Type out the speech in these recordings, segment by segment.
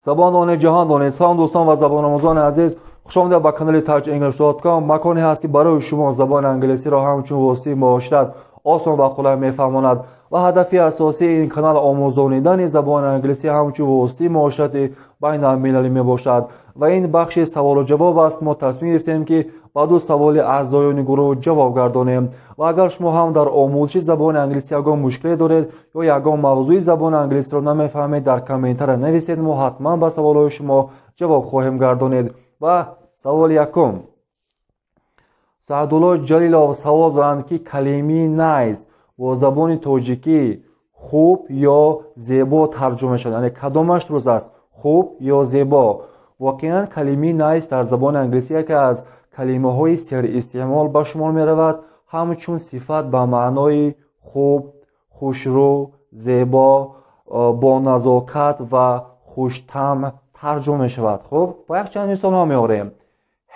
زبان جهان دانید. سلام دوستان و زبان آموزان عزیز، خوش آمدید به کانال touchenglish.com. مکانی هست که برای شما زبان انگلیسی را همچون وسیع معاشرت آسان و قلم میفهماند و هدف اساسی این کانال آموزاندن زبان انگلیسی همچون وسیع معاشرت بین المللی می باشد و این بخش سوال و جواب است. ما تصمیم گرفتیم که با دو سوال اعضایان گروه جواب گردانیم و اگر شما هم در آموزش زبان انگلیسی یگان مشکلی دارید یا یگان موضوع زبان انگلیسی را نمیفهمید، در کامنتر نویسید، ما حتما به سوالهای شما جواب خواهیم گردانید. و سوال یکم، سعدالله جلیلov سوال دارند که کلمه نایس با زبان تاجیکی خوب یا زیبا ترجمه شد، یعنی کدامش درست است، خوب یا زیبا؟ واقعا کلمه نایس در زبان انگلیسی که از کلمه های سر استعمال به شمار می رود، همچون صفت به معنای خوب، خوشرو، زیبا، با نزاکت و خوش‌طعم ترجمه می شود. خب با یک چند مثال ها می آوریم.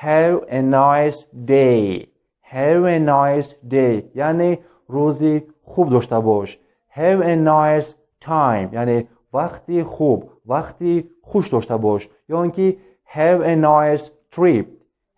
Have a nice day. Have a nice day یعنی روزی خوب داشته باش. Have a nice time یعنی وقتی خوب، وقتی خوش داشته باش. یا اینکه have a nice trip.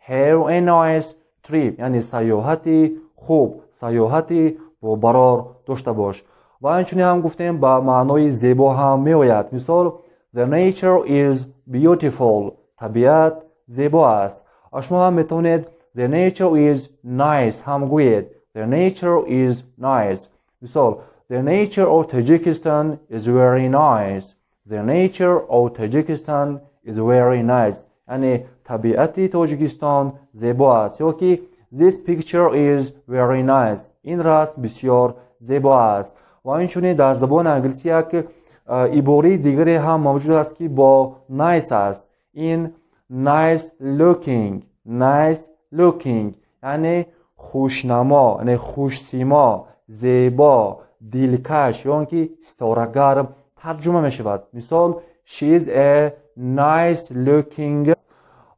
Have a nice trip یعنی سیاحتی خوب، سیاحتی با برار داشته باش. و اینچنین هم گفتیم با معنای زیبا هم می آید. مثال The nature is beautiful. طبیعت زیبا است. شما هم میتونید The nature is nice هم گویید. The nature is nice. مثال The nature of Tajikistan is very nice. The nature of Tajikistan is very nice یعنی طبیعت تاجیکستان زیبا است. یا که This picture is very nice این رسم بسیار زیبا است. و اینچنین در زبان انگلیسی یک عباره دیگری هم موجود است که با nice است. این nice looking. Nice looking یعنی خوشنما، یعنی خوش‌سیما، زیبا، دلکش یا اینکه ستاره‌گرم ترجمه می شود. مثال She is a nice looking.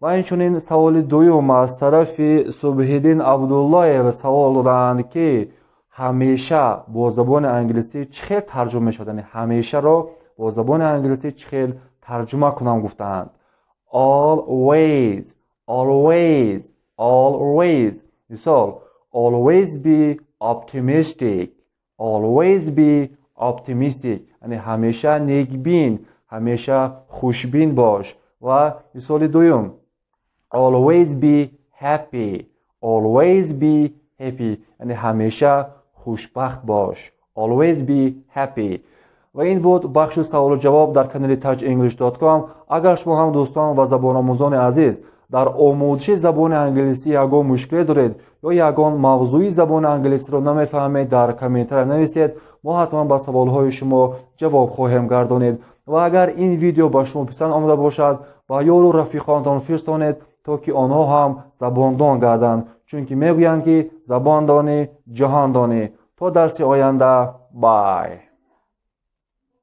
و اینچنین سوال دوم از طرف صبح‌الدین عبدالله و سوال دادند که همیشه با زبان انگلیسی چخیل ترجمه می شود، یعنی همیشه را با زبان انگلیسی چخیل ترجمه کنم گفتند. Always. Always. Always. مثال always be optimistic. Always be optimistic یعنی همیشه نیکبین، همیشه خوشبین باش. و مثال دوم always be happy. Always be happy یعنی همیشه خوشبخت باش. Always be happy. و این بود بخش سوال و جواب در کانال touchenglish.com. اگر شما هم دوستان و زبان آموزان عزیز در آموزش زبان انگلیسی یگان مشکلی دارید یا یگان موضوعی زبان انگلیسی را نمیفهمید، در کامنتر نویسید، ما حتما با سوالهای شما جواب خواهیم گردانید. و اگر این ویدیو با شما پسند آمده باشد با یار و رفیقانتان فرستانید تا که آنها هم زباندان گردند، چون که میگویند که زبان دانی جهان دانی. تا درس آینده، بای.